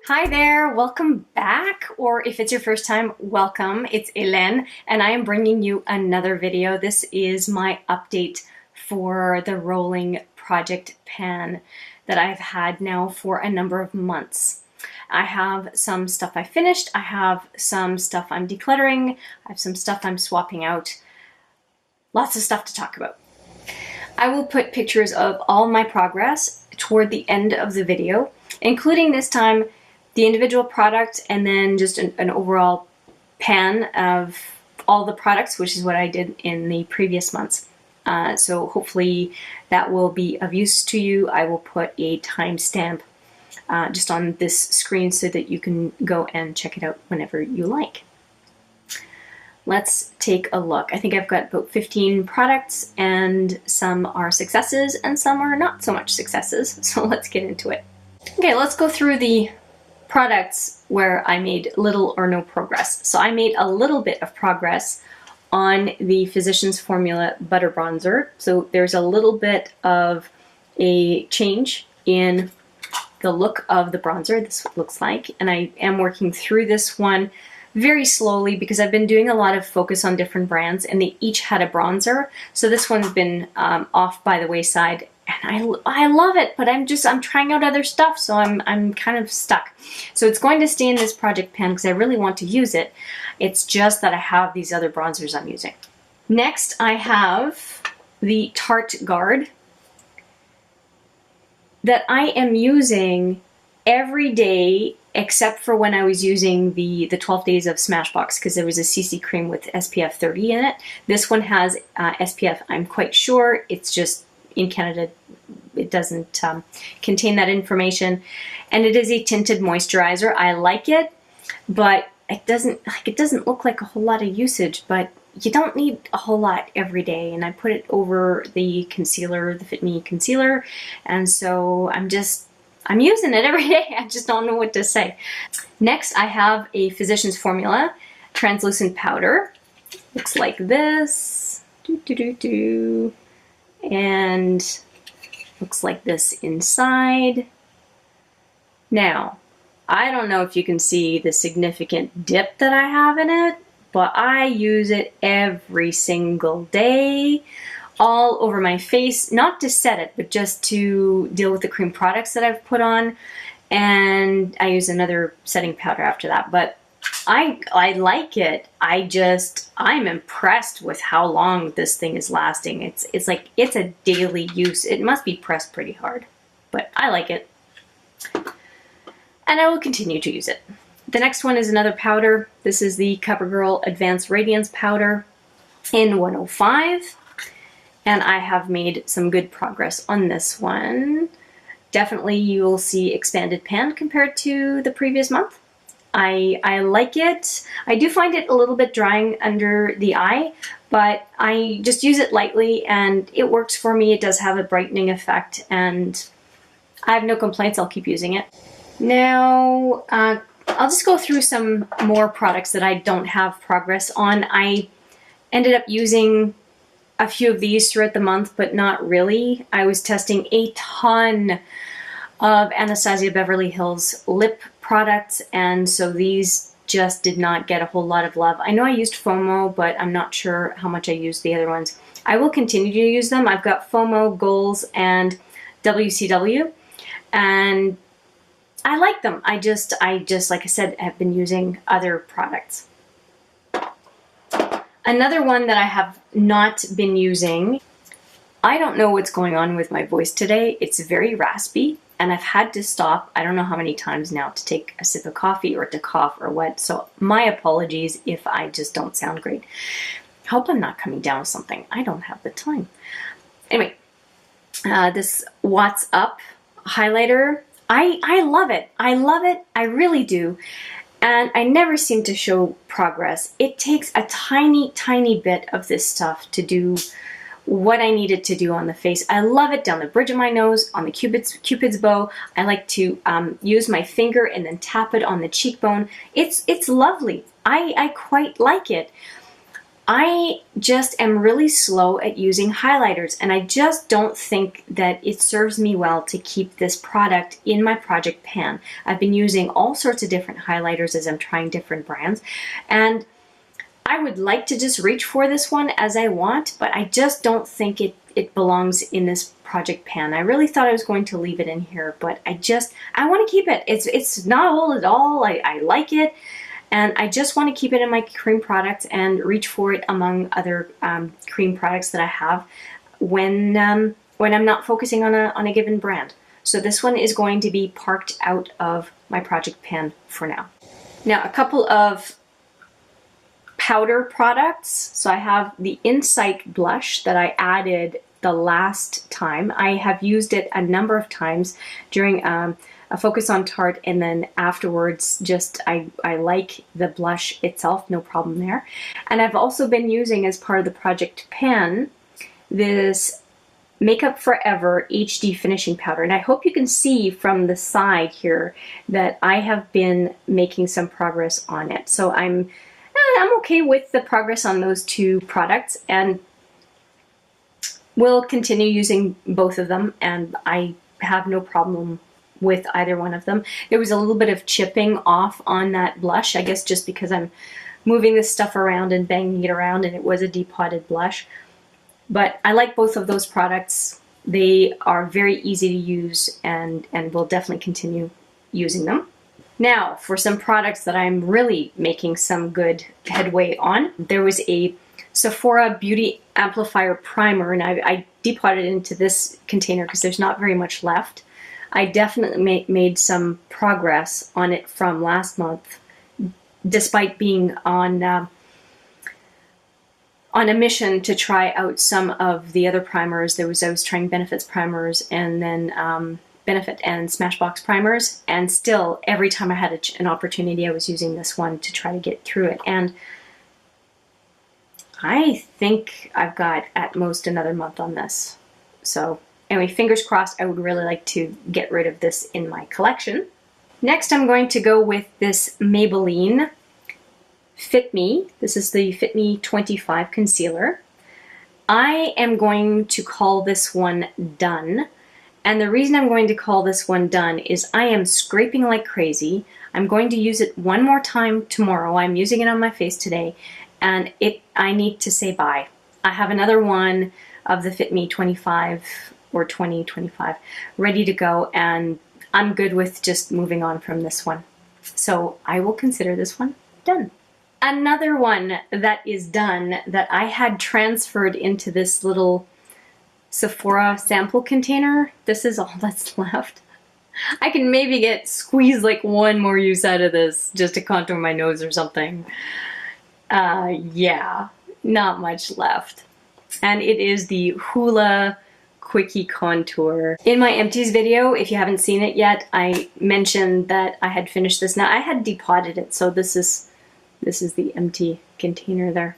Hi there, welcome back, or if it's your first time, welcome. It's Hélène, and I am bringing you another video. This is my update for the rolling project pan that I've had now for a number of months. I have some stuff I finished, I have some stuff I'm decluttering, I have some stuff I'm swapping out. Lots of stuff to talk about. I will put pictures of all my progress toward the end of the video, including this time the individual product and then just an overall pan of all the products, which is what I did in the previous months. So hopefully that will be of use to you. I will put a timestamp just on this screen so that you can go and check it out whenever you like. Let's take a look. I think I've got about 15 products, and some are successes and some are not so much successes. So let's get into it. Okay, let's go through the products where I made little or no progress. So I made a little bit of progress on the Physicians Formula Butter Bronzer. So there's a little bit of a change in the look of the bronzer. This looks like, and I am working through this one very slowly because I've been doing a lot of focus on different brands and they each had a bronzer. So this one's been off by the wayside. And I love it, but I'm trying out other stuff, so I'm kind of stuck. So it's going to stay in this project pan because I really want to use it. It's just that I have these other bronzers I'm using. Next, I have the TarteGuard that I am using every day except for when I was using the 12 Days of Smashbox because there was a CC cream with SPF 30 in it. This one has SPF, I'm quite sure. It's just in Canada, it doesn't contain that information. And it is a tinted moisturizer. I like it, but it doesn't look like a whole lot of usage, but you don't need a whole lot every day. And I put it over the concealer, the Fit Me concealer. And so I'm using it every day. I just don't know what to say. Next, I have a Physicians Formula translucent powder. Looks like this. And looks like this inside. Now, I don't know if you can see the significant dip that I have in it, but I use it every single day, all over my face, not to set it, but just to deal with the cream products that I've put on. And I use another setting powder after that, but I like it. I'm impressed with how long this thing is lasting. It's like it's a daily use. It must be pressed pretty hard, but I like it. And I will continue to use it. The next one is another powder. This is the CoverGirl Advanced Radiance Powder in 105. And I have made some good progress on this one. Definitely you will see expanded pan compared to the previous month. I like it. I do find it a little bit drying under the eye, but I just use it lightly and it works for me. It does have a brightening effect and I have no complaints. I'll keep using it. Now, I'll just go through some more products that I don't have progress on. I ended up using a few of these throughout the month, but not really. I was testing a ton of Anastasia Beverly Hills lip products, and so these just did not get a whole lot of love. I know I used FOMO, but I'm not sure how much I used the other ones. I will continue to use them. I've got FOMO, Goals, and WCW, and I like them. I just, like I said, have been using other products. Another one that I have not been using, I don't know what's going on with my voice today. It's very raspy. And I've had to stop, I don't know how many times now, to take a sip of coffee or to cough or what. So my apologies if I just don't sound great. I hope I'm not coming down with something. I don't have the time. Anyway, this What's Up highlighter, I love it. I love it. I really do. And I never seem to show progress. It takes a tiny, tiny bit of this stuff to do what I needed to do on the face. I love it down the bridge of my nose, on the Cupid's bow. I like to use my finger and then tap it on the cheekbone. It's lovely. I quite like it. I just am really slow at using highlighters, and I just don't think that it serves me well to keep this product in my project pan. I've been using all sorts of different highlighters as I'm trying different brands, and I would like to just reach for this one as I want, but I just don't think it belongs in this project pan. I really thought I was going to leave it in here, but I want to keep it. It's not old at all. I like it. And I just want to keep it in my cream products and reach for it among other cream products that I have when I'm not focusing on a given brand. So this one is going to be parked out of my project pan for now. Now, a couple of powder products. So I have the Insight blush that I added the last time. I have used it a number of times during a focus on Tarte, and then afterwards just I like the blush itself, no problem there. And I've also been using, as part of the project pan, this Makeup Forever HD finishing powder, and I hope you can see from the side here that I have been making some progress on it. So I'm okay with the progress on those two products, and will continue using both of them, and I have no problem with either one of them. There was a little bit of chipping off on that blush, I guess just because I'm moving this stuff around and banging it around, and it was a depotted blush. But I like both of those products. They are very easy to use, and will definitely continue using them. Now, for some products that I'm really making some good headway on, there was a Sephora Beauty Amplifier Primer, and I depotted it into this container because there's not very much left. I definitely made some progress on it from last month, despite being on a mission to try out some of the other primers. I was trying Benefit's primers, and then Benefit and Smashbox primers, and still every time I had an opportunity I was using this one to try to get through it. And I think I've got at most another month on this. So anyway, fingers crossed. I would really like to get rid of this in my collection. Next, I'm going to go with this Maybelline Fit Me. This is the Fit Me 25 concealer. I am going to call this one done. And the reason I'm going to call this one done is I am scraping like crazy. I'm going to use it one more time tomorrow. I'm using it on my face today, and I need to say bye. I have another one of the Fit Me 25 or 2025 ready to go, and I'm good with just moving on from this one. So I will consider this one done. Another one that is done that I had transferred into this little Sephora sample container. This is all that's left. I can maybe squeeze like one more use out of this just to contour my nose or something. Yeah, not much left. And it is the Hoola Quickie Contour. In my empties video, if you haven't seen it yet, I mentioned that I had finished this. Now I had depotted it, so this is the empty container there.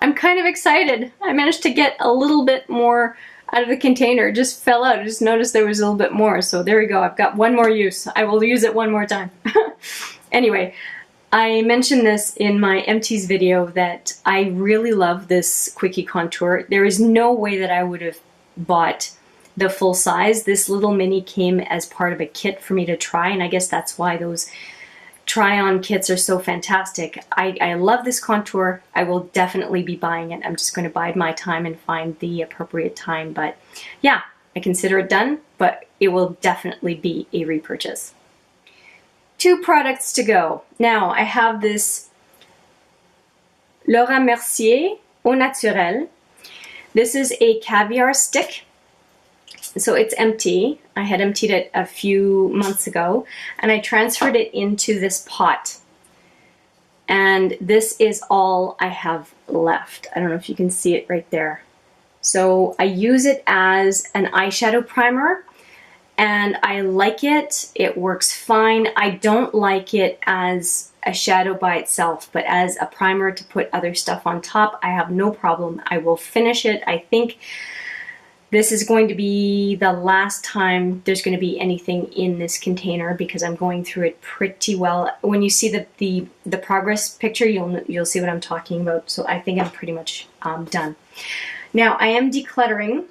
I'm kind of excited. I managed to get a little bit more out of the container. It just fell out. I just noticed there was a little bit more. So there we go. I've got one more use. I will use it one more time. Anyway, I mentioned this in my empties video that I really love this Quickie Contour. There is no way that I would have bought the full size. This little mini came as part of a kit for me to try, and I guess that's why those try-on kits are so fantastic. I love this contour. I will definitely be buying it. I'm just going to bide my time and find the appropriate time. But yeah, I consider it done, but it will definitely be a repurchase. 2 products to go. Now, I have this Laura Mercier Au Naturel. This is a caviar stick. So it's empty. I had emptied it a few months ago, and I transferred it into this pot. And this is all I have left. I don't know if you can see it right there. So I use it as an eyeshadow primer, and I like it. It works fine. I don't like it as a shadow by itself, but as a primer to put other stuff on top, I have no problem. I will finish it. I think This is going to be the last time there's going to be anything in this container because I'm going through it pretty well. When you see the progress picture, you'll see what I'm talking about. So I think I'm pretty much done. Now I am decluttering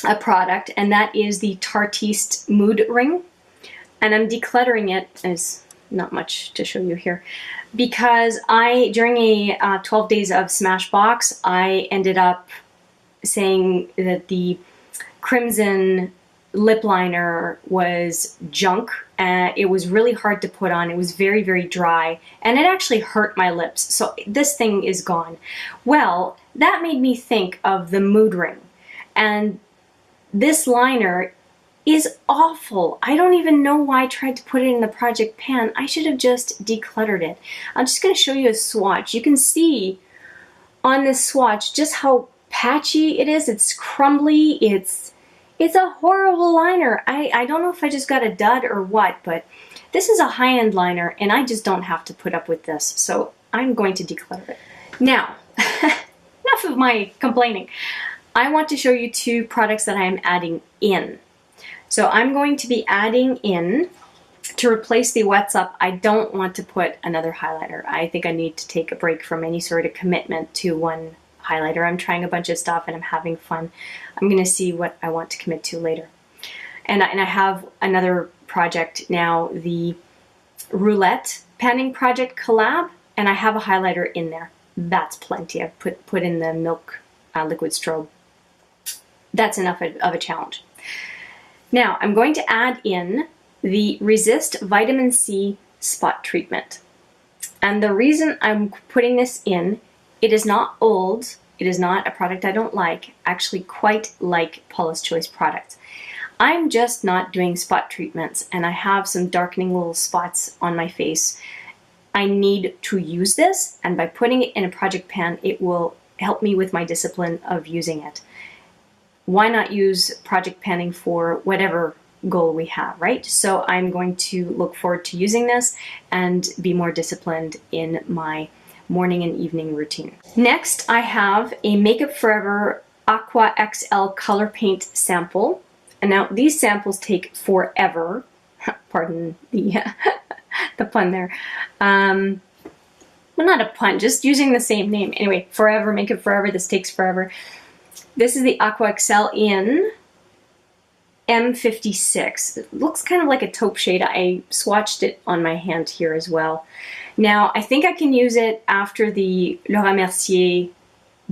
a product, and that is the Terrace Mood Ring. And I'm decluttering it. There's not much to show you here because during a 12 days of Smashbox, I ended up saying that the crimson lip liner was junk. It was really hard to put on. It was very, very dry, and it actually hurt my lips. So this thing is gone. Well, that made me think of the Mood Ring, and this liner is awful. I don't even know why I tried to put it in the project pan. I should have just decluttered it. I'm just going to show you a swatch. You can see on this swatch just how patchy it is. It's crumbly. It's a horrible liner. I don't know if I just got a dud or what, but this is a high-end liner, and I just don't have to put up with this. So I'm going to declutter it. Now, enough of my complaining. I want to show you two products that I am adding in. So I'm going to be adding in, to replace the Wets Up, I don't want to put another highlighter. I think I need to take a break from any sort of commitment to one highlighter. I'm trying a bunch of stuff and I'm having fun. I'm going to see what I want to commit to later. And I have another project now, the Roulette Panning Project Collab, and I have a highlighter in there. That's plenty. I've put in the Milk Liquid Strobe. That's enough of a challenge. Now, I'm going to add in the Resist Vitamin C Spot Treatment. And the reason I'm putting this in, it is not old, it is not a product I don't like, actually quite like Paula's Choice products. I'm just not doing spot treatments, and I have some darkening little spots on my face. I need to use this, and by putting it in a project pan, it will help me with my discipline of using it. Why not use project panning for whatever goal we have, right? So I'm going to look forward to using this and be more disciplined in my morning and evening routine. Next, I have a Makeup Forever Aqua XL Color Paint sample. And now these samples take forever. Pardon the, the pun there. Well, not a pun, just using the same name. Anyway, Forever, Makeup Forever, this takes forever. This is the Aqua XL in M56. It looks kind of like a taupe shade. I swatched it on my hand here as well. Now, I think I can use it after the Laura Mercier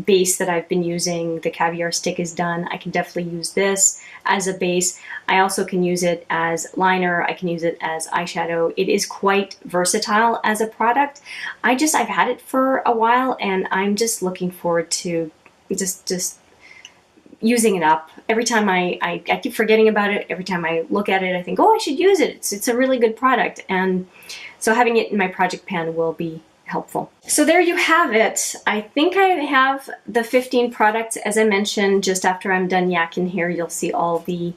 base that I've been using. The Caviar Stick is done. I can definitely use this as a base. I also can use it as liner. I can use it as eyeshadow. It is quite versatile as a product. I've had it for a while, and I'm just looking forward to just using it up. Every time I keep forgetting about it. Every time I look at it, I think, oh, I should use it. It's a really good product. And so having it in my project pan will be helpful. So there you have it. I think I have the 15 products. As I mentioned, just after I'm done yakking here, you'll see all the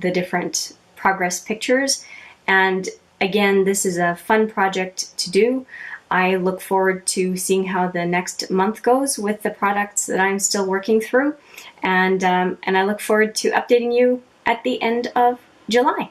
different progress pictures. And again, this is a fun project to do. I look forward to seeing how the next month goes with the products that I'm still working through. And I look forward to updating you at the end of July.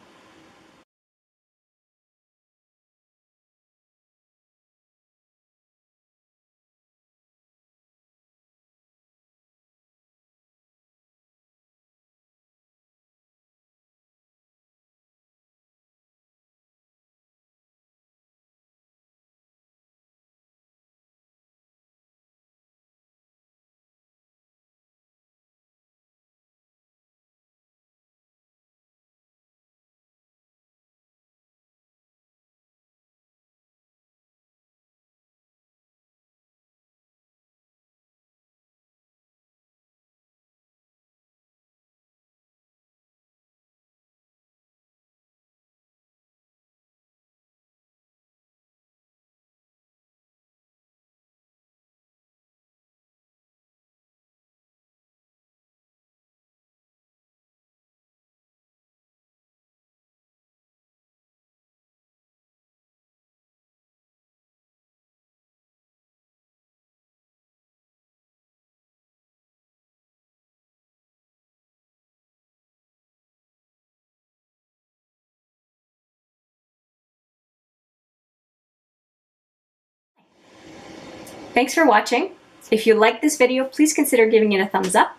Thanks for watching. If you like this video, please consider giving it a thumbs up,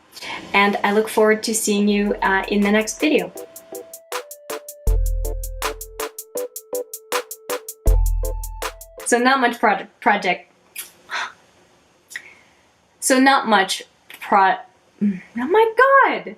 and I look forward to seeing you in the next video. So not much oh my god!